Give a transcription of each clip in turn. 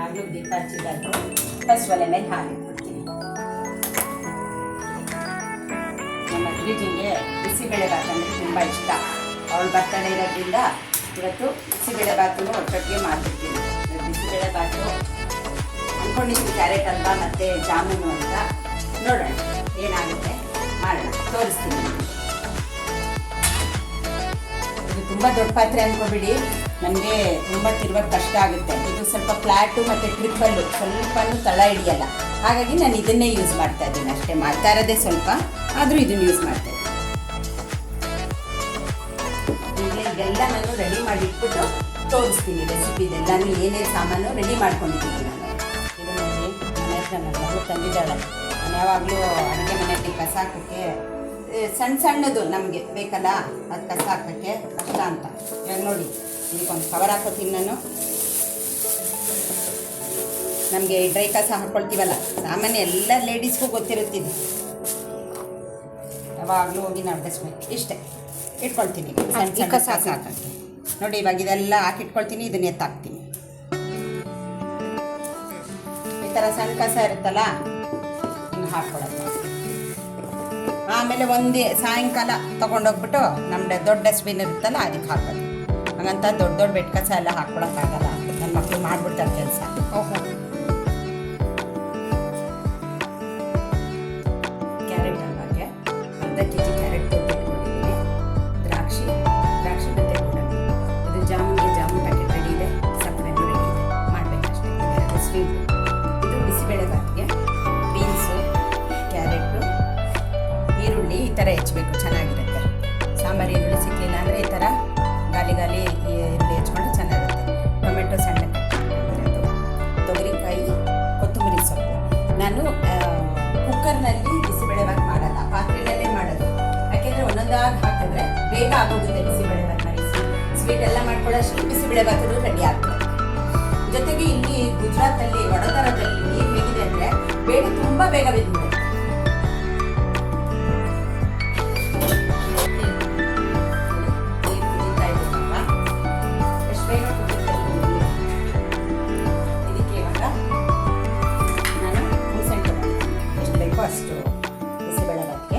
ಆಗಲೂ ದೀಪ ಹಚ್ಚಿದ್ದಾಯ್ತು. ಫಸ್ಟ್ ಒಲೆ ಮೇಲೆ ಹಾಲು ಇಟ್ಬಿಡ್ತೀನಿ. ನಮ್ಮ ಅಜ್ಜಿಗೆ ಬಿಸಿಬೇಳೆಭಾತ್ ಅಂದರೆ ತುಂಬ ಇಷ್ಟ. ಅವಳು ಬರ್ತಡೇ ಇರೋದ್ರಿಂದ ಇವತ್ತು ಬಿಸಿಬೇಳೆಭಾತನ್ನು ಒಟ್ಟೊಟ್ಟಿಗೆ ಮಾಡಿಬಿಡ್ತೀನಿ. ಬಿಸಿಬೇಳೆಭಾತು ಅಂದ್ಕೊಂಡಿದ್ದೀನಿ ಕ್ಯಾರೆಟ್ ಹಲ್ವಾ ಮತ್ತು ಜಾಮೂನು ಅಂತ. ನೋಡೋಣ ಏನಾಗುತ್ತೆ, ಮಾಡೋಣ, ತೋರಿಸ್ತೀನಿ. ಇದು ತುಂಬ ದೊಡ್ಡ ಪಾತ್ರೆ ಅಂದ್ಕೊಬಿಡಿ, ನನಗೆ ತುಂಬ ತಿರುವಾಗ ಕಷ್ಟ ಆಗುತ್ತೆ. ಇದು ಸ್ವಲ್ಪ ಫ್ಲ್ಯಾಟು ಮತ್ತು ಟ್ರಿಪ್ಪಲ್ಲು, ಸ್ವಲ್ಪನೂ ತಳ ಹಿಡಿಯಲ್ಲ. ಹಾಗಾಗಿ ನಾನು ಇದನ್ನೇ ಯೂಸ್ ಮಾಡ್ತಾ ಇದ್ದೀನಿ ಅಷ್ಟೇ. ಮಾಡ್ತಾ ಇರೋದೇ ಸ್ವಲ್ಪ, ಆದರೂ ಇದನ್ನು ಯೂಸ್ ಮಾಡ್ತಾ ಇದ್ದೀನಿ. ಇದೆಲ್ಲ ನಾನು ರೆಡಿ ಮಾಡಿಟ್ಬಿಟ್ಟು ತೋರಿಸ್ತೀನಿ ರೆಸಿಪಿ. ಇದೆಲ್ಲನೂ ಏನೇನು ಸಾಮಾನು ರೆಡಿ ಮಾಡ್ಕೊಂಡಿದ್ದೀನಿ ನಾನು. ಇದು ನೋಡಿ, ಮನೆ ಹತ್ರ ನನ್ನ ಮಗಳು ತಂದಿದ್ದಾಳೆ. ನಾನು ಯಾವಾಗಲೂ ಅಡುಗೆ ಮನೆಯಲ್ಲಿ ಕಸ ಹಾಕೋಕ್ಕೆ ಸಣ್ಣ ಸಣ್ಣದು ನಮಗೆ ಬೇಕಲ್ಲ, ಅದು ಕಸ ಹಾಕೋಕ್ಕೆ ಕಷ್ಟ ಅಂತ. ಇವಾಗ ನೋಡಿ, ಇದಕ್ಕೊಂದು ಕವರ್ ಹಾಕೋತೀನಿ ನಾನು. ನಮಗೆ ಡ್ರೈ ಕಸ ಹಾಕ್ಕೊಳ್ತೀವಲ್ಲ, ಸಾಮಾನ್ಯ ಎಲ್ಲ ಲೇಡೀಸ್ಗೂ ಗೊತ್ತಿರುತ್ತಿದೆ. ಯಾವಾಗಲೂ ಹೋಗಿ ನಾವು ಡಸ್ಟ್ಬಿನ್ ಇಷ್ಟೇ ಇಟ್ಕೊಳ್ತೀನಿ. ಸಣ್ಣ ಸಣ್ಣ ಕಸ ಹಾಕೋಕ್ಕೆ ನೋಡಿ. ಇವಾಗ ಇದೆಲ್ಲ ಹಾಕಿಟ್ಕೊಳ್ತೀನಿ, ಇದನ್ನ ಎತ್ತಾಕ್ತೀನಿ. ಈ ಥರ ಸಣ್ಣ ಕಸ ಇರುತ್ತಲ್ಲ, ಇನ್ನು ಹಾಕ್ಕೊಳಲ್ಲ. ಆಮೇಲೆ ಸಾಯಂಕಾಲ ತೊಗೊಂಡೋಗ್ಬಿಟ್ಟು ನಮ್ಮ ದೊಡ್ಡ ಡಸ್ಟ್ಬಿನ್ ಇರುತ್ತಲ್ಲ ಅದಕ್ಕೆ ಹಾಕೋದು. ಹಾಗಂತ ದೊಡ್ಡ ದೊಡ್ಡ ಬೆಡ್ ಕಸ ಎಲ್ಲ ಹಾಕ್ಕೊಳಕ್ಕಾಗಲ್ಲ. ನನ್ನ ಮಕ್ಕಳು ಮಾಡ್ಬಿಡ್ತಾರೆ ಕೆಲಸ. ಓಹೋ, ಕ್ಯಾರೆಟ್ ಹಲ್ವಾಗೆ ಅರ್ಧ ಕೆಜಿ ಕ್ಯಾರೆಟ್ ಇಟ್ಕೊಂಡಿದ್ದೀನಿ. ದ್ರಾಕ್ಷಿ ಮತ್ತು ಗೋಡಂಬಿ. ಇದು ಜಾಮೂನ್ ಪ್ಯಾಕೆಟ್ ರೆಡಿ ಇದೆ, ಸಕ್ಕರೆನೂ ರೆಡಿ ಇದೆ. ಮಾಡಬೇಕಷ್ಟೇ, ಇದು ಸ್ವೀಟ್. ಇದು ಬಿಸಿಬೇಳೆಭಾತ್ಗೆ ಬೀನ್ಸು, ಕ್ಯಾರೆಟು, ಈರುಳ್ಳಿ ಈ ಥರ ಹೆಚ್ಚಬೇಕು, ಚೆನ್ನಾಗಿರುತ್ತೆ. ಸಾಂಬಾರು ಈರುಳ್ಳಿ ಸಿಕ್ಕಲಿಲ್ಲ ಅಂದರೆ ಈ ಥರ ಗಾಲಿ ಈರುಳ್ಳಿ ಹೆಚ್ಕೊಂಡು ಚೆನ್ನಾಗಿರುತ್ತೆ. ಟೊಮೆಟೊ ಸಣ್ಣ ಕಟ್ಟಿರೋದು, ತೊಗರಿಕಾಯಿ, ಕೊತ್ತಂಬರಿ ಸೊಪ್ಪು. ನಾನು ಕುಕ್ಕರ್ನಲ್ಲಿ ಬಿಸಿಬೇಳೆಭಾತ್ ಮಾಡಲ್ಲ, ಪಾತ್ರೆಯಲ್ಲೇ ಮಾಡೋದು. ಯಾಕೆಂದರೆ ಒಂದೊಂದಾಗಿ ಹಾಕಿದ್ರೆ ಬೇಗ ಆಗೋಗುತ್ತೆ ಬಿಸಿಬೇಳೆಭಾತ್ ಮಾಡಿ. ಸ್ವೀಟ್ ಎಲ್ಲ ಮಾಡ್ಕೊಳ್ಳೋಷ್ಟು ಬಿಸಿಬೇಳೆಭಾತೂ ರೆಡಿ ಆಗ್ತದೆ. ಜೊತೆಗೆ ಇಲ್ಲಿ ಗುಜರಾತಲ್ಲಿ ವಡೋದರದಲ್ಲಿ ನೀರು ಹೇಗಿದೆ ಅಂದರೆ ಬೇಗ ತುಂಬ ಬೇಗ ಬೆಂದ್ಬಿಡುತ್ತೆ. ಅಷ್ಟು ಬಿಸಿಬೇಳೆಭಾತ್ಗೆ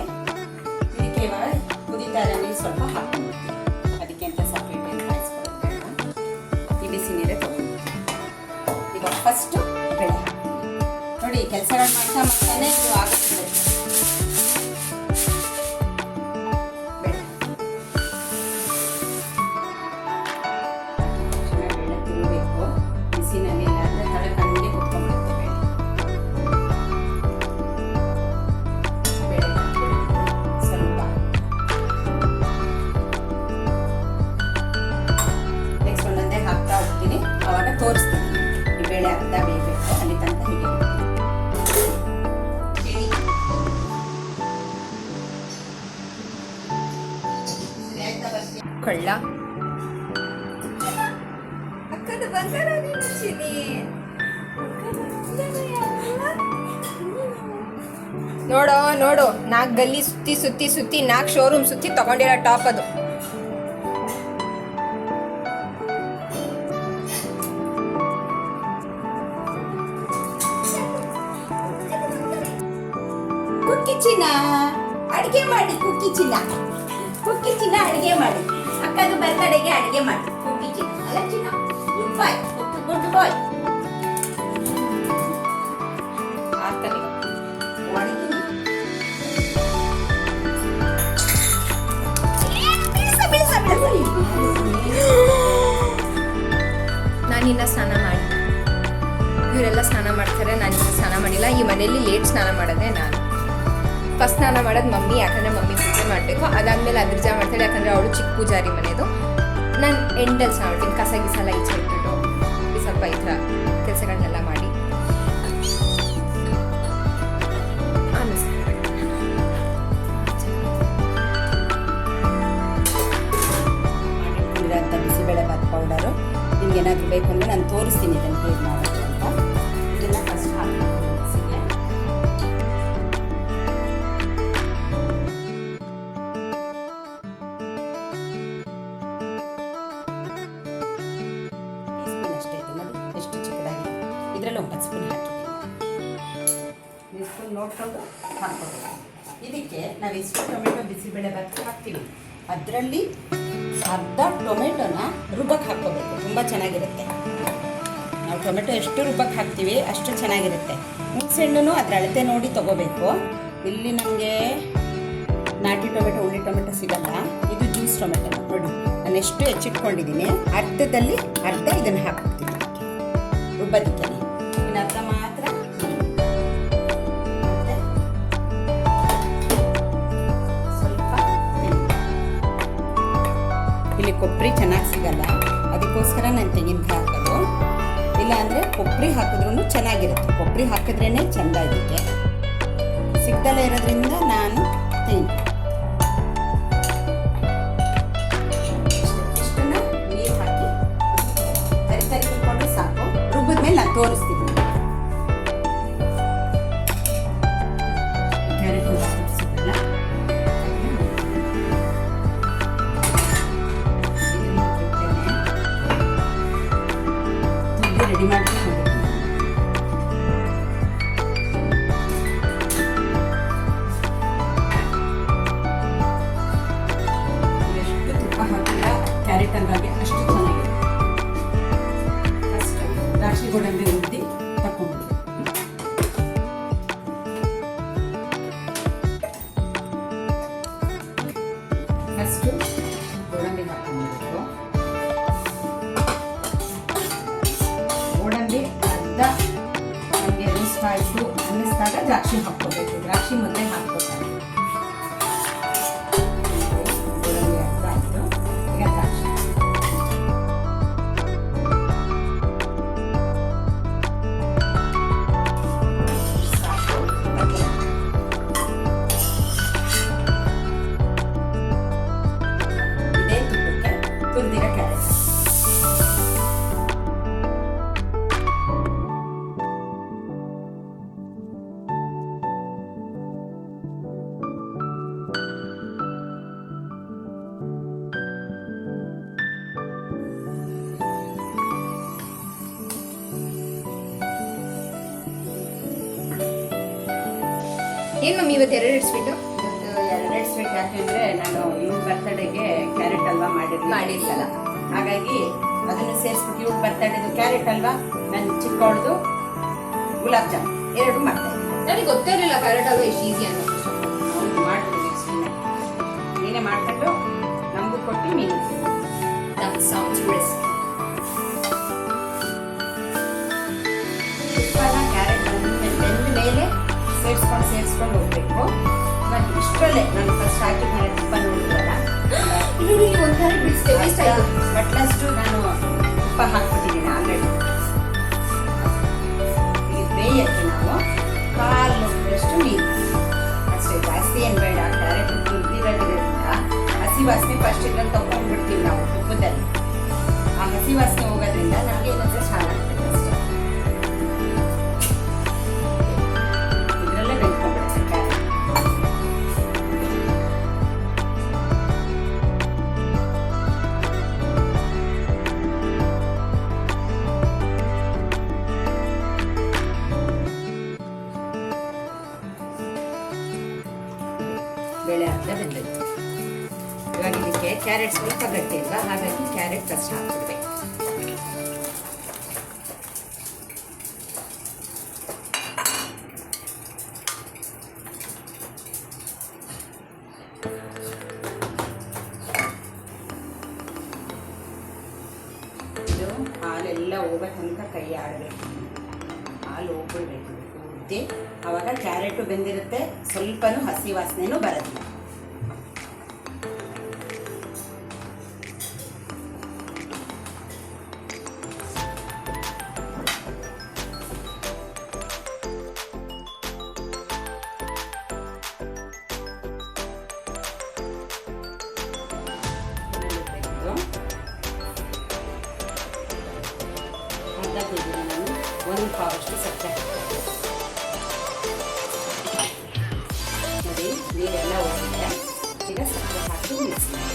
ಇದಕ್ಕೆ ಇವಾಗ ಕುದೀತಾ ಇರೋ ನೀರು ಸ್ವಲ್ಪ ಹಾಕ್ಕೊಂಡ್ಬಿಡ್ತೀನಿ. ಅದಕ್ಕೆ ಅಂತ ಸಪ್ರೇಟ್ ಏನು ಕಾಯಿಸ್ಕೊಳ್ಬೇಡ, ಈ ಬಿಸಿ ನೀರೇ ತೊಗೊಂಡ್ಬಿಡ್ತೀನಿ. ಈಗ ಫಸ್ಟು ಬೇಳೆ ಹಾಕ್ತೀನಿ. ನೋಡಿ, ಕೆಲಸಗಳು ಮಾಡ್ತಾನೆ ಇದು ಆಗುತ್ತೆ. ಬೇಳೆ ಚೆನ್ನಾಗಿ ಬೇಳೆ ತಿನ್ನಬೇಕು ಬಿಸಿನಲ್ಲಿ, ಇಲ್ಲಾಂದರೆ ತಲೆ ಕಣ್ಣಿಗೆ ಕುತ್ಕೊಂಡ್ಬಿಡುತ್ತೆ. ಅವಾಗ ತೋರಿಸ್ತೀನಿ. ಈ ಬೇಳೆ ಅರ್ಧ ಬೇಯಬೇಕು, ಅಲ್ಲಿ ತನಕ ಹೀಗೆ ಕೊಳ್ಳ ಅಕ್ಕದ ಬಂಗಾರ. ನೋಡೋ ನೋಡು, 4 ಗಲ್ಲಿ ಸುತ್ತಿ 4 ಶೋರೂಮ್ ಸುತ್ತಿ ತಗೊಂಡಿರೋ ಟಾಪ್ ಅದು. ಕುಕ್ಕಿಚಿನ ಅಡುಗೆ ಮಾಡಿ, ಕುಕ್ಕಿಚಿನ ಅಡುಗೆ ಮಾಡಿ. ಅಕ್ಕದ ಬರ್ತಡೆಗೆ ಅಡುಗೆ ಮಾಡಿ. ಕುಕ್ಕಿಚಿನ ಅಲ್ಲ ಚಿನ್ನ, ಗುಡ್ ಬಾಯ್. ನಾನಿನ್ನ ಸ್ನಾನ ಮಾಡಿ, ಇವರೆಲ್ಲ ಸ್ನಾನ ಮಾಡ್ತಾರೆ, ನಾನಿನ್ನ ಸ್ನಾನ ಮಾಡಿಲ್ಲ. ಈ ಮನೆಯಲ್ಲಿ ಲೇಟ್ ಸ್ನಾನ ಮಾಡೋದೇ ನಾನು. ಫಸ್ಟ್ ಸ್ನಾನ ಮಾಡೋದು ಮಮ್ಮಿ, ಯಾಕಂದರೆ ಮಮ್ಮಿ ಪೂಜೆ ಮಾಡಬೇಕು. ಅದಾದಮೇಲೆ ಅದ್ರಜಾ ಮಾಡ್ತಾಳೆ, ಯಾಕಂದರೆ ಅವಳು ಚಿಕ್ಕ ಪೂಜಾರಿ ಮನೆಯದು. ನಾನು ಎಂಡಲ್ಲಿ ಸ್ನಾನ ಮಾಡ್ತೀನಿ, ಕಸ ಗಿಸೆಲ್ಲ ಈಚೆ ಇಟ್ಬಿಟ್ಟು ಸ್ವಲ್ಪ ಈ ಥರ ಕೆಲಸಗಳನ್ನೆಲ್ಲ ಮಾಡಿ ಮಾಡಿಟ್ಕೊಂಡಿರೋಂಥ ಬಿಸಿಬೇಳೆಭಾತ್ ಪೌಡರು ನಿಮ್ಗೆ ಏನಾದರೂ ಬೇಕು ಅಂದರೆ ನಾನು ತೋರಿಸ್ತೀನಿ ಇದನ್ನು ಹೇಗೆ ಮಾಡೋದು ಅಂತ. ಇದನ್ನು ಫಸ್ಟ್ ಹಾಕ್ತೀನಿ ಮಿಕ್ಸಿಗೆ. ಟೋಟಲ್ 9 ಸ್ಪೂನ್ ಹಾಕಿದ್ದೀನಿ. ನೀವು ಸ್ಪೂನ್ ನೋಡಿಕೊಂಡು ಹಾಕ್ಕೊಬೇಕು. ಇದಕ್ಕೆ ನಾವು ಇಷ್ಟು ಟೊಮೆಟೊ ಬಿಸಿಬೇಳೆಭಾತ್ ಹಾಕ್ತೀವಿ, ಅದರಲ್ಲಿ ಅರ್ಧ ಟೊಮೆಟೊನ ರುಬ್ಬಕ್ಕೆ ಹಾಕ್ಕೋಬೇಕು. ತುಂಬ ಚೆನ್ನಾಗಿರುತ್ತೆ. ನಾವು ಟೊಮೆಟೊ ಎಷ್ಟು ರುಬ್ಬಕ್ಕೆ ಹಾಕ್ತೀವಿ ಅಷ್ಟು ಚೆನ್ನಾಗಿರುತ್ತೆ. ಹುಣಸೆಹಣ್ಣು ಅದರ ಅಳತೆ ನೋಡಿ ತೊಗೋಬೇಕು. ಇಲ್ಲಿ ನಮಗೆ ನಾಟಿ ಟೊಮೆಟೊ ಹುಳಿ ಟೊಮೆಟೊ ಸಿಗಲ್ಲ, ಇದು ಜ್ಯೂಸ್ ಟೊಮೆಟೊ ನೋಡಿ. ನಾನು ಎಷ್ಟು ಹೆಚ್ಚಿಟ್ಕೊಂಡಿದ್ದೀನಿ ಅರ್ಧದಲ್ಲಿ ಅರ್ಧ ಇದನ್ನು ಹಾಕ್ಬಿಡ್ತೀನಿ ರುಬ್ಬದಿಕ್ಕೆ. ಇನ್ನು ಅರ್ಧ ಮಾತ್ರ ಸ್ವಲ್ಪ ಇಲ್ಲಿ ಕೊಬ್ಬರಿ ಚೆನ್ನಾಗಿ ಸಿಗಲ್ಲ, ಅದಕ್ಕೋಸ್ಕರ ನಾನು ತೆಂಗಿನಕಾಯಿ ಹಾಕೋದು. ಇಲ್ಲ ಅಂದರೆ ಕೊಬ್ಬರಿ ಹಾಕಿದ್ರೂ ಚೆನ್ನಾಗಿರುತ್ತೆ. ಕೊಬ್ಬರಿ ಹಾಕಿದ್ರೇ ಚೆಂದ. ಇದಕ್ಕೆ ಸಿಗ್ದಲ್ಲೇ ಇರೋದ್ರಿಂದ ನಾನು ತೆಂಗಿನಕಾಯಿ ಇಷ್ಟನ್ನು ನೀರು ಹಾಕಿ ತರಿ ಕುತ್ಕೊಂಡು ಸಾಕು. ರುಬ್ಬಿದ್ಮೇಲೆ ನಾನು ತೋರಿಸ್ತೀನಿ. ಕ್ಯಾರೆಟ್ ತೋರಿಸಿದ್ರಲ್ಲ, ರೆಡಿ ಮಾಡ್ಕೊಂಡು ಎಷ್ಟು ತುಪ್ಪ ಹಾಕಿಲ್ಲ ಕ್ಯಾರೆಟ್ ಹಲ್ವಾಗೆ ಅಷ್ಟು ಚೆನ್ನಾಗಿದೆ. ಫಸ್ಟ್ ದ್ರಾಕ್ಷಿ ಗೋಡಂಬಿ ಉದ್ದಿ ತಗೊಂಡು ಫಸ್ಟು ಗೋಡಂಬಿ ಹಾಕೊಂಡ್ಬಿಟ್ಟು, ಗೋಡಂಬಿ ಅರ್ಧ ನಮಗೆ ರೋಸ್ಟ್ ಆಯಿತು ಅನ್ನಿಸ್ದಾಗ ದ್ರಾಕ್ಷಿ ಹಾಕ್ಕೋಬೇಕು. ದ್ರಾಕ್ಷಿ ಮೊದಲೇ ಹಾಕ್ಕೋತಾರೆ. ಗೋಡಂಬಿ ಅರ್ಧ ಆಯಿತು, ಈಗ ದ್ರಾಕ್ಷಿ ಸಾಕು. ಇದೇ ತುಪ್ಪಕ್ಕೆ ತುರಿದಿರೋ ಕ್ಯಾರೆಟ್ ಏನು ಮಮ್ಮಿ ಇವತ್ತು 2 ಸ್ವೀಟು ಎರಡೆರಡು ಸ್ವೀಟ್ ಯಾಕೆಂದರೆ ನಾನು ಇವ್ರ ಬರ್ತಡೆಗೆ ಕ್ಯಾರೆಟ್ ಹಲ್ವಾ ಮಾಡಿರಲಿಲ್ಲ. ಹಾಗಾಗಿ ಅದನ್ನು ಸೇರಿಸ್ಬಿಟ್ಟು ಇವ್ರ ಬರ್ತಡೆದು ಕ್ಯಾರೆಟ್ ಹಲ್ವಾ, ನನ್ನ ಚಿಕ್ಕವಳದು ಗುಲಾಬ್ ಜಾಮ್ ಎರಡು ಮಾಡ್ತಾಯಿದ್ದೆ. ನನಗೆ ಗೊತ್ತೇ ಇರಲಿಲ್ಲ ಕ್ಯಾರೆಟ್ ಹಲ್ವಾ ಎಷ್ಟು ಈಸಿ ಅನ್ನೋದು. ಅವ್ನು ಮಾಡಿದ್ರು ನೆಕ್ಸ್ಟ್ ನೀನೇ ಮಾಡ್ಕೊಂಡು ನಮಗೂ ಕೊಟ್ಟು ನೀನು ದಟ್ ಸೌಂಡ್ಸ್ ರಿಸ್ಕ್. ತುಪ್ಪನ ಕ್ಯಾರೆಟ್ ಬೆಂದ ಮೇಲೆ ಸೇರಿಸ್ಕೊಂಡು ಹೋಗ್ಬೇಕು. ಮತ್ತು ಇಷ್ಟರಲ್ಲೇ ನಾನು ಫಸ್ಟ್ ಹಾಕಿ ಮೇಲೆ ತುಪ್ಪ ನೋಡಿದ್ವಲ್ಲ, ನೋಡಿ ಒಂದು ಕ್ಯಾರೆಟ್ ಬಿಡಿಸ್ತೆ ವೇಸ್ಟ್ ಆಯಿತು. ಬಟ್ಲಷ್ಟು ನಾನು ತುಪ್ಪ ಹಾಕ್ಬಿಟ್ಟಿದ್ದೀನಿ ಆಲ್ರೆಡಿ. ಈಗ ಬೇಯಕ್ಕೆ ನಾವು ಕಾಲು ಲೋಟದಷ್ಟು ನೀರು ಅಷ್ಟೇ, ಜಾಸ್ತಿ ಏನು ಬೇಡ. ಕ್ಯಾರೆಟ್ ತುರಿದಿರೋದ್ರಿಂದ ಹಸಿ ವಾಸನೆ ಫಸ್ಟ್ ಇದ್ರಲ್ಲಿ ತಗೊಂಡ್ಬಿಡ್ತೀವಿ ನಾವು ತುಪ್ಪದಲ್ಲಿ. ಆ ಹಸಿ ವಾಸನೆ ಹೋಗೋದ್ರಿಂದ ನಮಗೆ ಏನಂದ್ರೆ ಚೆನ್ನಾಗ್ತದೆ ಅಷ್ಟೇ. ಇದರಲ್ಲೇ ಬೆಂದ್ಕೊಂಡ್ಬಿಡುತ್ತೆ ಕ್ಯಾರೆಟ್. ಬೇಳೆ ಅರ್ಧ ಬೆಂದೈತೆ. ಇವಾಗ ಇದಕ್ಕೆ ಕ್ಯಾರೆಟ್ ಸ್ವಲ್ಪ ಗಟ್ಟಿ ಅಲ್ವಾ, ಹಾಗಾಗಿ ಕ್ಯಾರೆಟ್ ಫಸ್ಟ್ ಹಾಕ್ಬಿಡ್ಬೇಕು. ಇದು ಹಾಲೆಲ್ಲ ಹೋಗೋ ತನಕ ಕೈ ಆಡಬೇಕು. ಹಾಲು ಹೋಗ್ಬಿಡ್ಬೇಕು ಉದ್ದಿ. ಆವಾಗ ಕ್ಯಾರೆಟು ಬೆಂದಿರುತ್ತೆ, ಸ್ವಲ್ಪನೂ ಹಸಿ ವಾಸನೆನೂ ಬರೋದಿಲ್ಲ. ಅರ್ಧ ಕೆಜಿ ನಾನು 1 ಪಾವಷ್ಟು ಸಕ್ಕರೆ ನೋಡಿ, ನೀರೆಲ್ಲ ಹೋಗಿದೆ. ಈಗ ಸಕ್ಕರೆ ಹಾಕಿ ಮಿಕ್ಸ್ ಮಾಡಿ.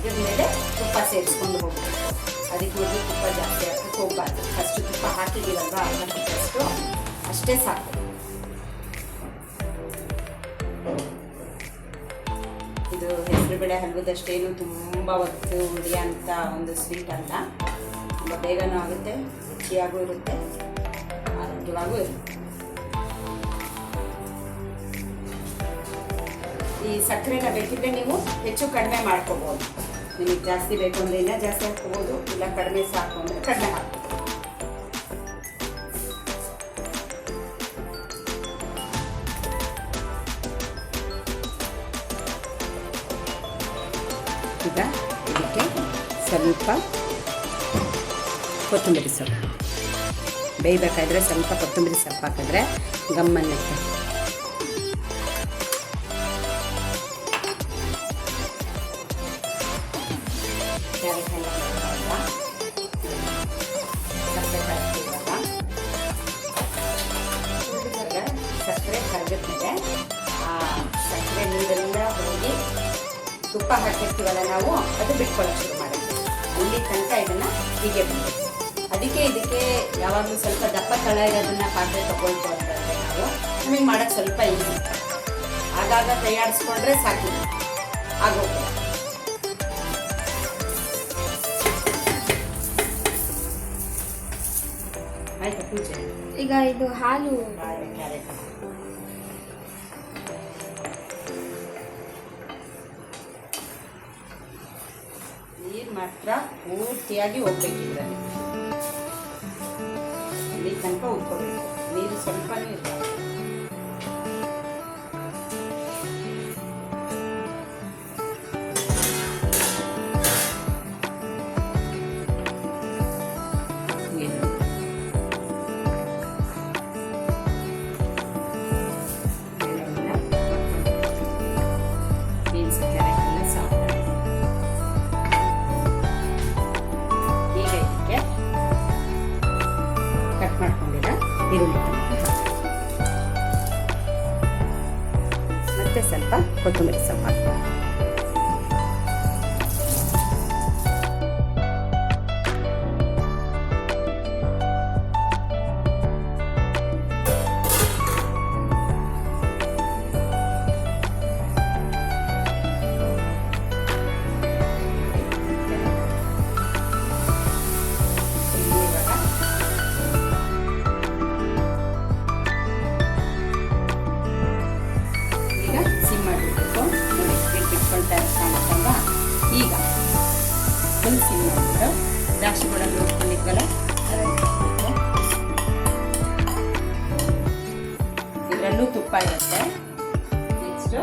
ಹಿಟ್ಟಿದ ಮೇಲೆ ತುಪ್ಪ ಸೇರಿಸ್ಕೊಂಡು ಹೋಗಬೇಕು. ಅದಕ್ಕೆ ಮೊದಲು ತುಪ್ಪ ಜಾಸ್ತಿ ಹಾಕಕ್ಕೆ ಹೋಗಬಾರ್ದು. ಫಸ್ಟು ತುಪ್ಪ ಹಾಕಿದ್ದೀವಲ್ವ ಅರ್ಧ ಕಪ್ಪಷ್ಟು ಅಷ್ಟೇ ಸಾಕು. ಇದು ಹೆಸರುಬೇಳೆ ಹಲ್ವದಷ್ಟೇನು ತುಂಬ ಹೊತ್ತು ಉಳಿಯೋಂಥ ಒಂದು ಸ್ವೀಟ್ ಅಲ್ಲ. ತುಂಬ ಬೇಗನೂ ಆಗುತ್ತೆ, ರುಚಿಯಾಗೂ ಇರುತ್ತೆ, ಆರೋಗ್ಯವಾಗೂ ಇರುತ್ತೆ. ಈ ಸಕ್ಕರೆನ ಬೇಕಿದ್ರೆ ನೀವು ಹೆಚ್ಚು ಕಡಿಮೆ ಮಾಡ್ಕೋಬೋದು. ನಿಮಗೆ ಜಾಸ್ತಿ ಬೇಕು ಅಂದರೆ ಇನ್ನೂ ಜಾಸ್ತಿ ಹಾಕ್ಕೋಬೋದು, ಇಲ್ಲ ಕಡಿಮೆ ಸಾಕು ಅಂದರೆ ಕಡಿಮೆ ಹಾಕ್ಬೋದು. ಈಗ ಇದಕ್ಕೆ ಸ್ವಲ್ಪ ಕೊತ್ತಂಬರಿ ಸೊಪ್ಪು ಬೇಯಬೇಕಾದ್ರೆ ಸ್ವಲ್ಪ ಕೊತ್ತಂಬರಿ ಸೊಪ್ಪು ಹಾಕಿದ್ರೆ ಗಮ್ಮನ್ನುತ್ತೆ. ಸಕ್ಕರೆ ಕರಗುತ್ತೆ. ಆ ಸಕ್ಕರೆ ನೀರೆಲ್ಲ ಹೋಗಿ ತುಪ್ಪ ಹಾಕಿರ್ತೀವಲ್ಲ ನಾವು, ಅದು ಬಿಟ್ಕೊಳ್ಳೋಕೆ ಶುರು ಮಾಡುತ್ತೆ. ಅಲ್ಲಿ ತನಕ ಇದನ್ನು ಹೀಗೆ ಬಂದಿದೆ. ಅದಕ್ಕೆ ಇದಕ್ಕೆ ಯಾವಾಗಲೂ ಸ್ವಲ್ಪ ದಪ್ಪ ತಳ ಇರೋದನ್ನ ಪಾತ್ರೆ ತಗೊಳ್ತು ಅಂತಂದರೆ ನಾವು ನಮಗೆ ಮಾಡೋಕ್ಕೆ ಸ್ವಲ್ಪ ಈಸಿ. ಆಗಾಗ ತಯಾರಿಸ್ಕೊಂಡ್ರೆ ಸಾಕು ಆಗೋದು. ಆಯ್ತಾ ಪೂಜೆ? ಈಗ ಇದು ಹಾಲು ಕ್ಯಾರೆಟ್ ನೀರು ಮಾತ್ರ ಪೂರ್ತಿಯಾಗಿ ಹೋಗ್ಬೇಕಿದ್ರೆ ಇಲ್ಲಿ ತನಕ ಉಟ್ಕೋಬೇಕು. ನೀರು ಸ್ವಲ್ಪನೂ ಇಲ್ಲ. ಈರುಳ್ಳಿ ಮತ್ತೆ ಸ್ವಲ್ಪ ಕೊತ್ತಂಬರಿ ಸೊಪ್ಪು ಹಾಕ್ತೀವಿ. ಈಗ ಫುಲ್ ಸಿಮ್ ಮಾಡಿಬಿಟ್ಟು ದ್ರಾಕ್ಷಿ ಗೋಡಂಬಿ ಉಟ್ಕೊಂಡಿದ್ವಲ್ಲ ಇದರಲ್ಲೂ ತುಪ್ಪ ಇರುತ್ತೆ. ನೆಕ್ಸ್ಟು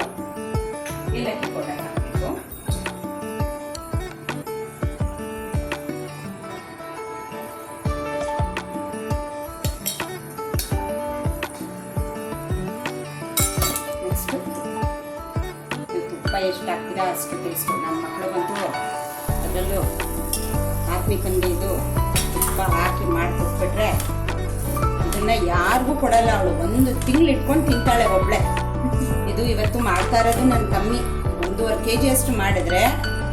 ಏಲಕ್ಕಿ ಪೌಡರ್ ಹಾಕಬೇಕು. ನೆಕ್ಸ್ಟು ತುಪ್ಪ ಎಷ್ಟು ಹಾಕ್ತೀರಾ ಅಷ್ಟು ಟೇಸ್ಟು. ನಮ್ಮ ಮಕ್ಕಳಿಗಂತೂ ಅದರಲ್ಲೂ ಆತ್ಮಿಕಂಗೆ ಇದು ತುಪ್ಪ ಹಾಕಿ ಮಾಡಿಕೊಟ್ಬಿಟ್ರೆ ಇದನ್ನು ಯಾರಿಗೂ ಕೊಡಲ್ಲ. ಅವಳು 1 ತಿಂಗಳು ಇಟ್ಕೊಂಡು ತಿಂತಾಳೆ ಒಬ್ಳೆ. ಇದು ಇವತ್ತು ಮಾಡ್ತಾ ಇರೋದು ನನ್ನ ಕಮ್ಮಿ. 1.5 kg ಅಷ್ಟು ಮಾಡಿದ್ರೆ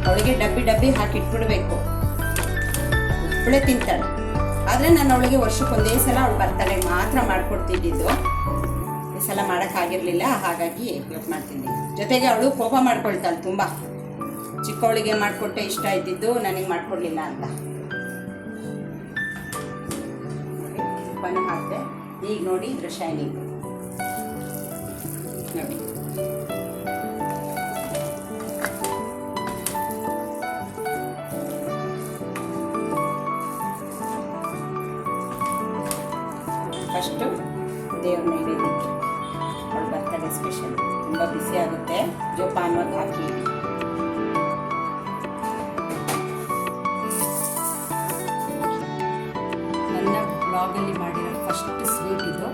ಅವಳಿಗೆ ಡಬ್ಬಿ ಹಾಕಿಟ್ಬಿಡ್ಬೇಕು. ಒಬ್ಬಳೆ ತಿಂತಾಳೆ. ಆದರೆ ನಾನು ಅವಳಿಗೆ ವರ್ಷಕ್ಕೆ ಒಂದೇ ಸಲ ಅವಳು ಬರ್ತಾಳೆ ಮಾತ್ರ ಮಾಡಿಕೊಡ್ತಿದ್ದಿದ್ದು. ಈ ಸಲ ಮಾಡೋಕ್ಕಾಗಿರಲಿಲ್ಲ, ಹಾಗಾಗಿ ಇವತ್ತು ಮಾಡ್ತಿದ್ದೀನಿ. ಜೊತೆಗೆ ಅವಳು ಕೋಪ ಮಾಡ್ಕೊಳ್ತಾಳೆ ತುಂಬ. ಚಿಕ್ಕವಳಿಗೆ ಮಾಡಿಕೊಟ್ಟೆ ಇಷ್ಟ ಇದ್ದಿದ್ದು ನನಗೆ ಮಾಡಿಕೊಡ್ಲಿಲ್ಲ ಅಂತ. ತುಪ್ಪನೂ ಹಾಕಿದೆ. ಈಗ ನೋಡಿ ಇದ್ರ ಶೈನಿಂಗ್ ನೋಡಿ. ಫಸ್ಟು ದೇವ್ರ ನೈವೇದ್ಯಕ್ಕೆ ಅವಳು ಬರ್ತಡೇ ಸ್ಪೆಷಲ್. ತುಂಬ ಬಿಸಿ ಆಗುತ್ತೆ. ಜೋಪಾನವಾಗಿ ಹಾಕಿ. ನನ್ನ ಬ್ಲಾಗಲ್ಲಿ ಮಾಡಿರೋ ಫಸ್ಟ್ ಸ್ವೀಟ್ ಇದು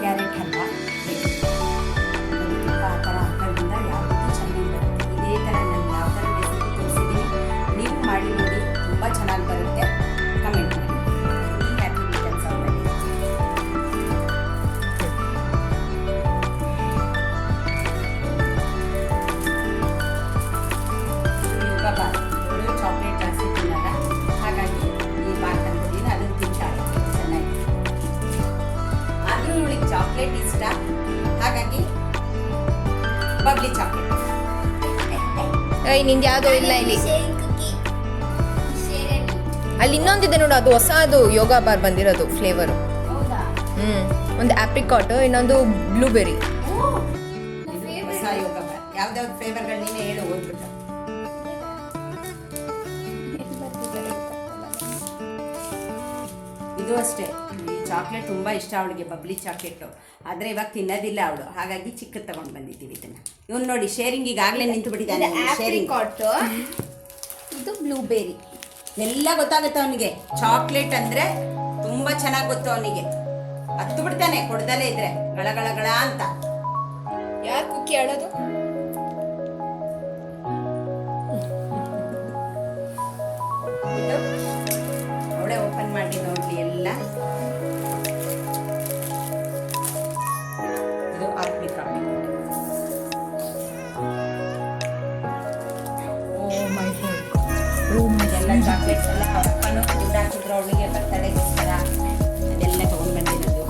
ಕ್ಯಾರೆಟ್ ಹಲ್ವಾ. ತುಪ್ಪ ಆ ಥರ ಹಾಕೋದ್ರಿಂದ ಯಾವ ರೀತಿ ಚೆನ್ನಾಗಿ ಬರುತ್ತೆ. ಇದೇ ಥರ ನಾನು ಯಾವ ಥರ ರೆಸಿಪಿ ತೋರಿಸಿದ್ದೀನಿ, ನೀವು ಮಾಡಿ ನೋಡಿ. ತುಂಬ ಚೆನ್ನಾಗಿ ಬರುತ್ತೆ. ಕಮೆಂಟ್ ಮಾಡಿ. Happy returns of the day. Yoga bar chocolate ಇಷ್ಟ, ಹಾಗಾಗಿ ಬಬ್ಲಿ ಚಾಕ್ಲೇಟ್. ನಿಂದು ಯಾವುದೋ ಇಲ್ಲ ಇಲ್ಲಿ. ಅಲ್ಲಿ ಇನ್ನೊಂದಿದೆ ನೋಡು, ಅದು ಹೊಸ, ಅದು ಯೋಗ ಬಾರ್ ಬಂದಿರೋದು ಫ್ಲೇವರು. ಒಂದು ಆಪ್ರಿಕಾಟ್, ಇನ್ನೊಂದು ಬ್ಲೂಬೆರಿ. ಹೊಸ ಯೋಗ ಬಾರ್. ಯಾವ್ದಾವ್ದು ಫ್ಲೇವರ್ಗಳು ನೀನೇ ಹೇಳು ಓದ್ಬಿಟ್ಟು. ಇದು ಅಷ್ಟೇ, ಈ ಚಾಕ್ಲೇಟ್ ತುಂಬ ಇಷ್ಟ ಅವಳಿಗೆ, ಬಬ್ಲಿ ಚಾಕ್ಲೇಟು. ಆದರೆ ಇವಾಗ ತಿನ್ನೋದಿಲ್ಲ ಅವಳು, ಹಾಗಾಗಿ ಚಿಕ್ಕದು ತಗೊಂಡು ಬಂದಿದ್ದೀವಿ ಇದನ್ನು. ಇವನು ನೋಡಿ ಶೇರಿಂಗ್ ಈಗಾಗಲೇ ನಿಂತು ಬಿಟ್ಟಿದ್ದಾನೆ. ಶೇರಿಂಗ್ ಇದು ಬ್ಲೂಬೆರಿ ಎಲ್ಲ ಗೊತ್ತಾಗುತ್ತೆ ಅವನಿಗೆ. ಚಾಕ್ಲೇಟ್ ಅಂದರೆ ತುಂಬ ಚೆನ್ನಾಗಿ ಗೊತ್ತು ಅವನಿಗೆ. ಹತ್ತು ಬಿಡ್ತಾನೆ ಕೊಡ್ದಲೇ ಇದ್ರೆ ಗಳ ಅಂತ. ಯಾರು ಕುಕ್ಕಿ ಆಡೋದು? ಅವಳೇ ಓಪನ್ ಮಾಡಿ ನೋಡ್ಲಿ ಎಲ್ಲ. ಇದು ಆಪ್ರಿಕಾಟ್. ಎಲ್ಲ ಚಾಕ್ಲೇಟ್ಸ್ ಎಲ್ಲ ಅಪ್ಪನೂ ದುಡ್ಡು ಹಾಕಿದ್ರು ಅವಳಿಗೆ ಬರ್ತಡೆಗೋಸ್ಕರ, ಅದೆಲ್ಲ ತೊಗೊಂಡು ಬಂದಿರೋದು.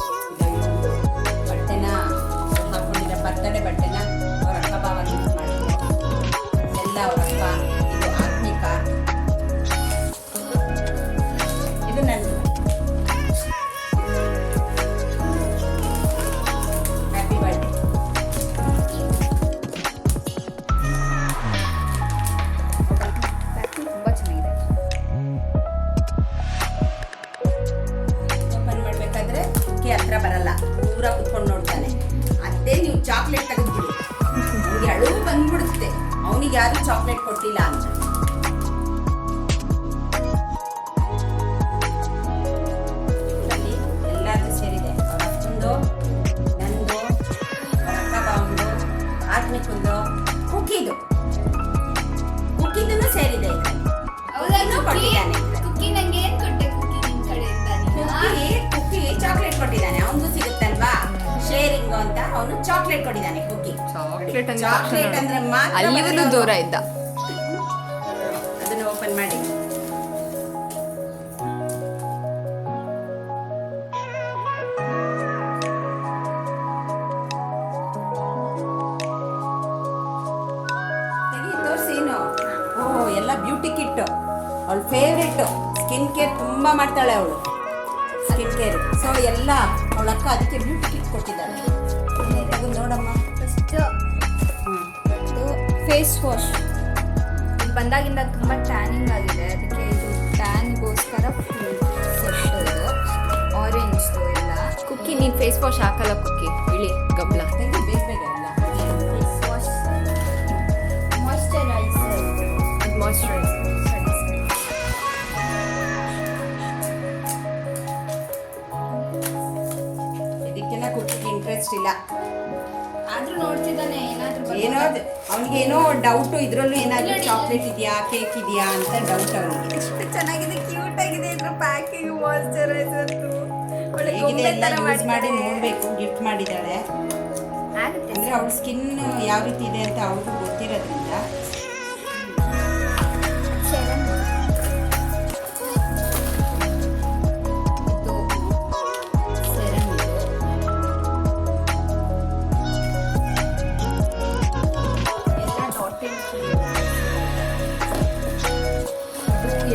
ಬಟ್ಟೆನ ಹಾಕೊಂಡಿರೋ ಬರ್ತಡೆ ಬಟ್ಟೆನ ಅವ್ರ ಅಕ್ಕ ಬಾವ ಗಿಫ್ಟ್ ಮಾಡಿದ್ರು. ಎಲ್ಲ ಅವ್ರ ಅಪ್ಪ. ಇದು ಆತ್ಮಿಕಾ, ಇದು ನಂದು. Happy birthday. ತುಂಬ ಚೆನ್ನಾಗಿದೆ. ಓಪನ್ ಮಾಡಬೇಕಾದ್ರೆ ಕುಕ್ಕಿ ಹತ್ರ ಬರಲ್ಲ, ದೂರ ಕುತ್ಕೊಂಡು ನೋಡ್ತಾನೆ. ಅದೇ ನೀವು ಚಾಕ್ಲೇಟ್ ತೆಗೆದ್ಬಿಡಿ, ಅವ್ನಿಗೆ ಅಳು ಬಂದ್ಬಿಡುತ್ತೆ ಅವನಿಗೆ ಯಾರು ಚಾಕ್ಲೇಟ್ ಕೊಟ್ಟಿಲ್ಲ ಅಂತ. ಇದರಲ್ಲಿ ಎಲ್ಲಾದ್ರೂ ಸೇರಿದೆ. ಅವ್ರ ಅಪ್ಪಂದು, ನಂದು, ಅವ್ರ ಅಕ್ಕ ಬಾವಂದು, ಆತ್ಮಿಕಂದು, ಕುಕ್ಕಿದು ಸೇರಿದೆ. ಕೊಟ್ಟಿದ್ದಾನೆ ಕುಕ್ಕಿ ಚಾಕ್ಲೇಟ್ ಕೊಟ್ಟಿದ್ದಾನೆ. ಅವನಿಗೂ ಸಿಗುತ್ತಲ್ವಾ ಶೇರಿಂಗ್ ಅಂತ, ಅವನು ಚಾಕ್ಲೇಟ್ ಕೊಟ್ಟಿದ್ದಾನೆ. ಕುಕ್ಕಿ ಚಾಕ್ಲೇಟ್ ಅಂದ್ರೆ ಮಾತ್ರ ಅಲ್ಲಿವರೆಗೂ ದೂರ ಇದ್ದ. ಅದನ್ನು ಓಪನ್ ಮಾಡಿ. ತೋರಿಸೇನು? ಓ, ಎಲ್ಲ ಬ್ಯೂಟಿ ಕಿಟ್ಟು. ಅವಳ ಫೇವ್ರೇಟು. ಸ್ಕಿನ್ ಕೇರ್ ತುಂಬ ಮಾಡ್ತಾಳೆ ಅವಳು, ಸ್ಕಿನ್ ಕೇರ್. ಸೊ ಎಲ್ಲ ಅವಳ ಅಕ್ಕ ಅದಕ್ಕೆ ಬ್ಯೂಟಿ ಕಿಟ್ ಕೊಟ್ಟಿದ್ದಾಳೆ. ತೆಗೆದು ನೋಡಮ್ಮ. ಇದು ಫೇಸ್ ವಾಶ್. ಇದು ಬಂದಾಗಿಂದ ತುಂಬ ಟ್ಯಾನಿಂಗ್ ಆಗಿದೆ, ಅದಕ್ಕೆ ಇದು ಟ್ಯಾನ್ಗೋಸ್ಕರ ಫ್ರೆಶ್ ಇದು ಆರೆಂಜ್ದು ಎಲ್ಲ. ಕುಕ್ಕಿ ನೀನು ಫೇಸ್ ವಾಶ್ ಹಾಕಲ್ಲ ಕುಕ್ಕಿ, ಇಳಿ ಗಬ್ಲ. ತೆಗೆ ಬೇಗ ಬೇಗ ಎಲ್ಲ. ಮಾಯ್ಶ್ಚರೈಸರ್. ಇದಕ್ಕೆಲ್ಲ ಕುಕ್ಕಿಗೆ ಇಂಟ್ರೆಸ್ಟ್ ಇಲ್ಲ. ಆದ್ರೂ ನೋಡ್ತಿದ್ದಾನೆ ಏನೋ ಅವನಿಗೆ ಏನೋ ಡೌಟು, ಇದರಲ್ಲೂ ಏನಾದರೂ ಚಾಕ್ಲೇಟ್ ಇದೆಯಾ, ಕೇಕ್ ಇದೆಯಾ ಅಂತ ಡೌಟ್ ಅವನಿಗೆ. ಎಷ್ಟು ಚೆನ್ನಾಗಿದೆ, ಕ್ಯೂಟ್ ಆಗಿದೆ ಇದ್ರ ಪ್ಯಾಕಿಂಗ್. ಮಾಯ್ಶ್ಚರೈಸರ್ ಹೇಗಿದೆ ಎಲ್ಲ ಯೂಸ್ ಮಾಡಿ ನೋಡಬೇಕು. ಗಿಫ್ಟ್ ಮಾಡಿದ್ದಾಳೆ ಅಂದರೆ ಅವಳ ಸ್ಕಿನ್ ಯಾವ ರೀತಿ ಇದೆ ಅಂತ ಅವ್ರಿಗೂ ಗೊತ್ತಿರೋದ್ರಿಂದ.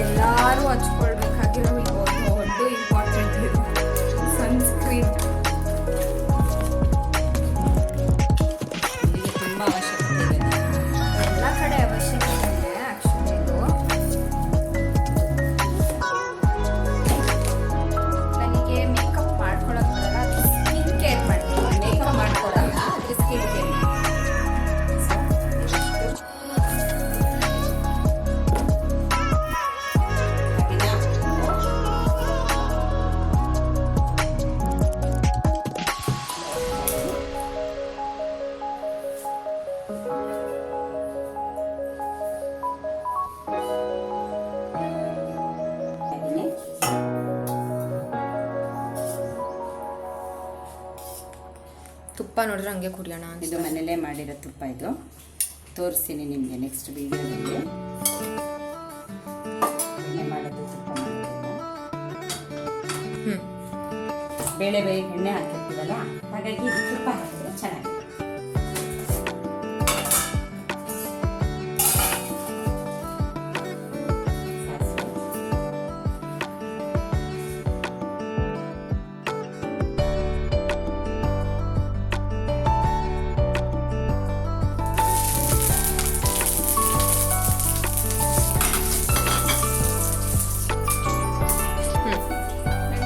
ಎಲ್ಲರೂ ಹಚ್ಕೊಳ್ಬೇಕಾಗಿರೋ ಒಂದು ಇಂಪಾರ್ಟೆಂಟ್ ಇದು ಸನ್ಸ್ಕ್ರೀನ್. ತುಂಬ ಅವಶ್ಯಕತೆ ಇದೆ, ಎಲ್ಲ ಕಡೆ ಅವಶ್ಯಕತೆ ಇದೆ ಆ್ಯಕ್ಚುಲಿ. ಇದು ನನಗೆ ಮೇಕಪ್ ಮಾಡ್ಕೊಳಕ್ಕೆ ಬರಲ್ಲ, ಅದು ಸ್ಕಿನ್ ಕೇರ್ ಮಾಡ್ತೀನಿ. ಮೇಕಪ್ ಮಾಡ್ಕೊಡಲ್ಲ, ಅದು ಸ್ಕಿನ್ ಕೇರ್. ತುಪ್ಪ ನೋಡಿದ್ರೆ ಹಂಗೆ ಕುಡಿಯೋಣ. ಇದು ಮನೇಲೇ ಮಾಡಿರೋ ತುಪ್ಪ. ಇದು ತೋರಿಸ್ತೀನಿ ನಿಮಗೆ ನೆಕ್ಸ್ಟ್ ವೀಡಿಯೋದಲ್ಲಿ. ಮಾಡೋದು ತುಪ್ಪ ಮಾಡೋದು. ಬೇಳೆ ಎಣ್ಣೆ ಹಾಕಿರ್ತೀವಲ್ಲ, ಹಾಗಾಗಿ ಇದು ತುಪ್ಪ ಹಾಕಿದ್ರೆ ಚೆನ್ನಾಗಿ.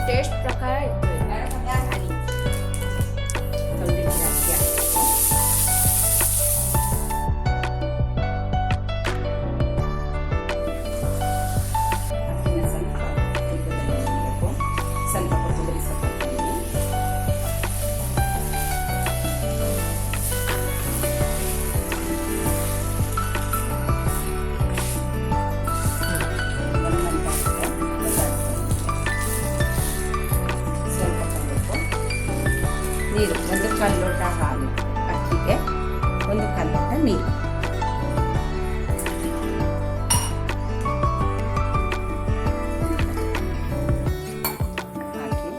ಟೇಸ್ಟ್ ಪ್ರಕಾರ ಸ್ವಲ್ಪ ಕೊತ್ತಂಬರಿ ಸೊಪ್ಪು ನೀರು 1 ಲೋಟ ಹಾಲು, ಅಕ್ಕಿಗೆ 1 ಲೋಟ ನೀರು. ಹಾಕಿ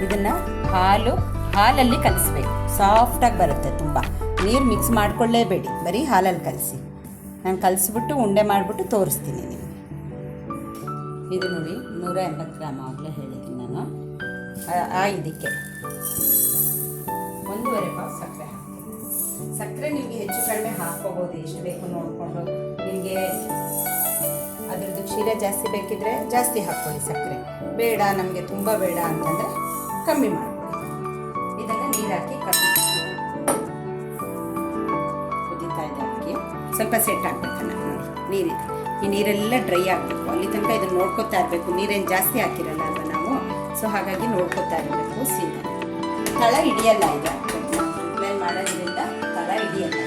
ಇದನ್ನು ಹಾಲಲ್ಲಿ ಕಲಿಸ್ಬೇಕು. ಸಾಫ್ಟಾಗಿ ಬರುತ್ತೆ. ತುಂಬ ನೀರು ಮಿಕ್ಸ್ ಮಾಡ್ಕೊಳ್ಳೇಬೇಡಿ, ಬರೀ ಹಾಲಲ್ಲಿ ಕಲಸಿ. ನಾನು ಕಲಿಸ್ಬಿಟ್ಟು ಉಂಡೆ ಮಾಡಿಬಿಟ್ಟು ತೋರಿಸ್ತೀನಿ ನಿಮಗೆ. ಇದು ನೋಡಿ 180 ಗ್ರಾಮ್ ಆಗಲೇ ಹೇಳಿದ್ದೀನಿ ನಾನು. ಇದಕ್ಕೆ 1.5 ಪಾವ್ ಸಕ್ಕರೆ ಹಾಕ್ತೀನಿ. ಸಕ್ಕರೆ ನಿಮಗೆ ಹೆಚ್ಚು ಕಡಿಮೆ ಹಾಕ್ಕೋಬೋದು, ಎಷ್ಟು ಬೇಕು ನೋಡಿಕೊಂಡು. ನಿಮಗೆ ಅದರದ್ದು ಕ್ಷೀರ ಜಾಸ್ತಿ ಬೇಕಿದ್ರೆ ಜಾಸ್ತಿ ಹಾಕ್ಕೊಳ್ಳಿ ಸಕ್ಕರೆ. ಬೇಡ ನಮಗೆ ತುಂಬ ಬೇಡ ಅಂತಂದರೆ ಕಮ್ಮಿ ಮಾಡ್ಕೊಳ್ಳಿ. ಇದನ್ನು ನೀರು ಹಾಕಿ ಕುದೀತಾ ಇದೆ ಅಕ್ಕಿ. ಸ್ವಲ್ಪ ಸೆಟ್ ಆಗಬೇಕನ್ನ ನೋಡಿ, ನೀರಿದೆ. ಈ ನೀರೆಲ್ಲ ಡ್ರೈ ಆಗಬೇಕು. ಅಲ್ಲಿ ತನಕ ಇದನ್ನು ನೋಡ್ಕೊತಾ ಇರಬೇಕು. ನೀರೇನು ಜಾಸ್ತಿ ಹಾಕಿರಲ್ಲ ಅಲ್ವ ನಾವು, ಸೊ ಹಾಗಾಗಿ ನೋಡ್ಕೊತಾ ಇರಬೇಕು. ಸೀದಾ ತಳ ಹಿಡಿಯಲ್ಲ. ಇದು ಮೇಲೆ ಮಾಡೋದ್ರಿಂದ ತಳ ಹಿಡಿಯಲ್ಲ.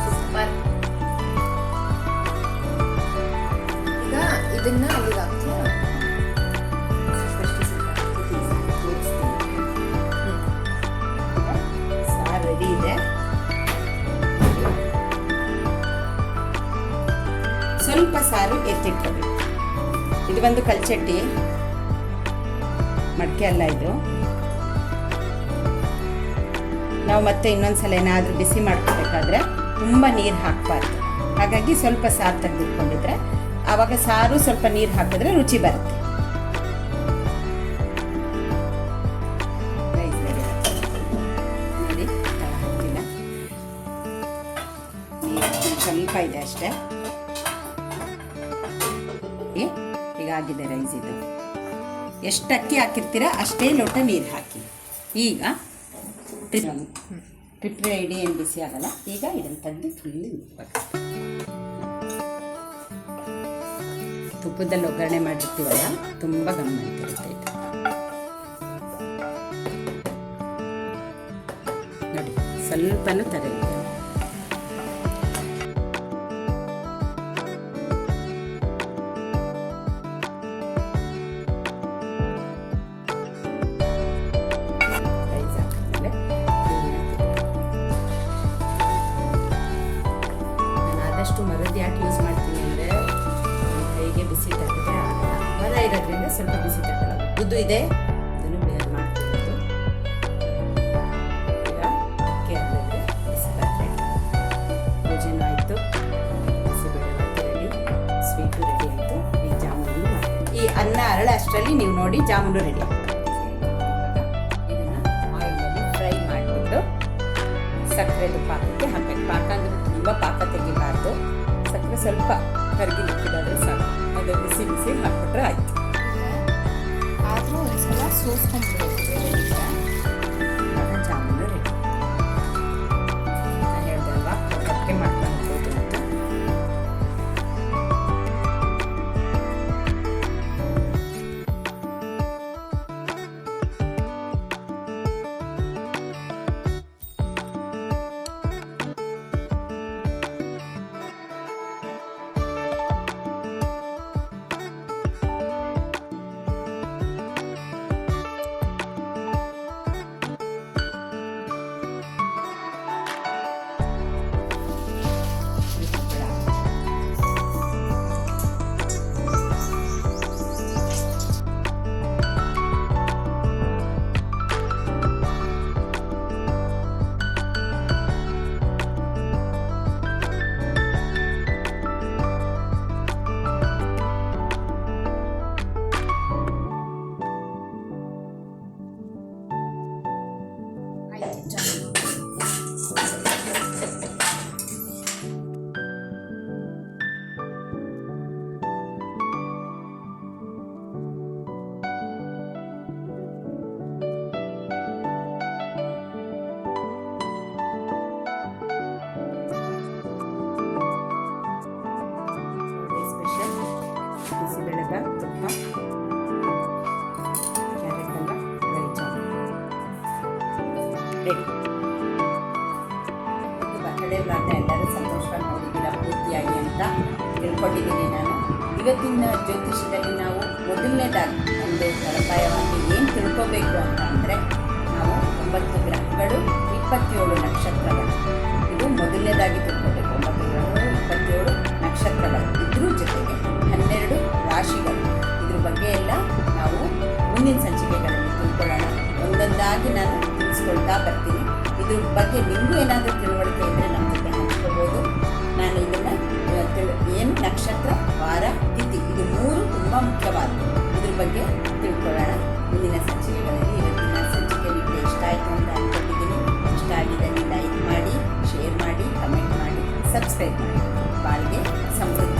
ಸೂಪರ್. ಈಗ ಇದನ್ನ ಅಲ್ಲಿಗೆ ಹಾಕ್ತೀವಿ. ಸಾರು ರೆಡಿ ಇದೆ. ಸ್ವಲ್ಪ ಸಾರು ಎತ್ತಿಟ್ಕೋಬೇಕು. ಇದು ಒಂದು ಕಲ್ಚಟ್ಟಿ, ಮಡಿಕೆ ಅಲ್ಲ ಇದು. ನಾವು ಮತ್ತೆ ಇನ್ನೊಂದ್ಸಲ ಏನಾದರೂ ಬಿಸಿ ಮಾಡ್ಕೋಬೇಕಾದ್ರೆ ತುಂಬ ನೀರು ಹಾಕಬಾರ್ದು. ಹಾಗಾಗಿ ಸ್ವಲ್ಪ ಸಾರು ತೆಗೆದಿಟ್ಕೊಂಡಿದ್ರೆ ಆವಾಗ ಸಾರು ಸ್ವಲ್ಪ ನೀರು ಹಾಕಿದ್ರೆ ರುಚಿ ಬರುತ್ತೆ. ನೋಡಿ ಹಾಕ್ತಿಲ್ಲ, ಸ್ವಲ್ಪ ಇದೆ ಅಷ್ಟೇ. ಹೀಗಾಗಿದೆ ರೈಸ್. ಇದು ಎಷ್ಟು ಅಕ್ಕಿ ಹಾಕಿರ್ತೀರ ಅಷ್ಟೇ ಲೋಟ ನೀರು ಹಾಕಿ. ಈಗ ಟ್ರಿಪ್ರೆ ಇಡಿ ಏನು ಬಿಸಿ ಆಗಲ್ಲ. ಈಗ ಇದನ್ನು ತೆಗೆದು ಫುಲ್ಲಿ ತುಪ್ಪದಲ್ಲಿ ಒಗ್ಗರಣೆ ಮಾಡಿರ್ತೀವಲ್ಲ, ತುಂಬ ಗಮ್ಮಂತಿರುತ್ತೆ ಇದು. ನೋಡಿ ಸ್ವಲ್ಪನೂ ತರಲಿದೆ. ಮರದ ಯಾಕೆ ಯೂಸ್ ಮಾಡ್ತೀನಿ ಅಂದರೆ ಕೈಗೆ ಬಿಸಿ ತಟ್ಟೆ ಆಗಲ್ಲ. ಮರ ಇರೋದ್ರಿಂದ ಸ್ವಲ್ಪ ಬಿಸಿ ತಟ್ಟಲ್ಲ. ಉದ್ದು ಇದೆ, ಅದನ್ನು ಬೇರೆ ಮಾಡ್ತಿರೋದು. ಈಗ ಕೇರಳದಲ್ಲಿ ಬಿಸಿಬೇಳೆ ಭೋಜನ ಆಯಿತು, bisibele bath ready, sweet ready ಆಯಿತು. ಈ ಜಾಮೂನು ಈ ಅನ್ನ ಅರಳ ಅಷ್ಟರಲ್ಲಿ ನೀವು ನೋಡಿ ಜಾಮೂನು ರೆಡಿ ಆಗುತ್ತೆ. ಇದನ್ನು ಆಯಿಲಲ್ಲಿ ಫ್ರೈ ಮಾಡಿಬಿಟ್ಟು ಸಕ್ಕರೆದು ಪಾಕಕ್ಕೆ ಹಾಕಬೇಕು. ಪಾಕ ಅಂದರೆ ತುಂಬ ಪಾಕ ತೆಗಿಬಾರ್ದು. ಸಕ್ಕರೆ ಸ್ವಲ್ಪ ಕರಗಿ ಲಿಕ್ಕಿದಾದರೆ ಸಾಕು. ಅದು ಬಿಸಿ ಬಿಸಿ ಹಾಕ್ಬಿಟ್ರೆ ಆಯಿತು. ಆದರೂ ಒಂದ್ಸಲ ಸೋಸ್ಕೊಂಡ್ಬಿಡ್ಬೇಕು. ಜಾಮೂನು ರೆಡಿ. ಅಂದ್ಕೊಂಡಿದ್ದೀನಿ ನಾನು. ಇವತ್ತಿನ ಜ್ಯೋತಿಷದಲ್ಲಿ ನಾವು ಮೊದಲನೇದಾಗಿ ಒಂದು ತಳಪಾಯವಾಗಿ ಏನು ತಿಳ್ಕೋಬೇಕು ಅಂತ ಅಂದರೆ, ನಾವು 9 ಗ್ರಹಗಳು, 27 ನಕ್ಷತ್ರಗಳು, ಇದು ಮೊದಲನೇದಾಗಿ ತಿಳ್ಕೋಬೇಕು. 9 ಗ್ರಹಗಳು, 27 ನಕ್ಷತ್ರಗಳು, ಇದ್ರ ಜೊತೆಗೆ 12 ರಾಶಿಗಳು. ಇದ್ರ ಬಗ್ಗೆ ಎಲ್ಲ ನಾವು ಮುಂದಿನ ಸಂಚಿಕೆಗಳಲ್ಲಿ ತಿಳ್ಕೊಳ್ಳೋಣ. ಒಂದೊಂದಾಗಿ ನಾನು ತಿಳಿಸ್ಕೊಳ್ತಾ ಬರ್ತೀನಿ. ಇದ್ರ ಬಗ್ಗೆ ನಿಮಗೂ ಏನಾದರೂ ತಿಳುವಳಿಕೆ ಇದ್ದರೆ ನಮ್ಮ ಜೊತೆ ಹಂಚ್ಕೋಬೋದು. ನಾನು ಇದನ್ನು ಏನು ನಕ್ಷತ್ರ, ವಾರ, ತಿಥಿ, ಇದು 3 ತುಂಬ ಮುಖ್ಯವಾದದ್ದು. ಇದ್ರ ಬಗ್ಗೆ ತಿಳ್ಕೊಳ್ಳೋಣ ಮುಂದಿನ ಸಂಚಿಕೆಗಳಲ್ಲಿ. ಇವತ್ತಿನ ಸಂಚಿಕೆ ನಿಮಗೆ ಇಷ್ಟ ಆಯಿತು ಅಂತ ಅಂದ್ಕೊಂಡಿದ್ದೀನಿ. ಇಷ್ಟ ಆಗಿದ್ದಲ್ಲಿ ಲೈಕ್ ಮಾಡಿ, ಶೇರ್ ಮಾಡಿ, ಕಮೆಂಟ್ ಮಾಡಿ, ಸಬ್ಸ್ಕ್ರೈಬ್ ಮಾಡಿ. ಬಾಳ್ಗೆ ಸಮೃದ್ಧಿ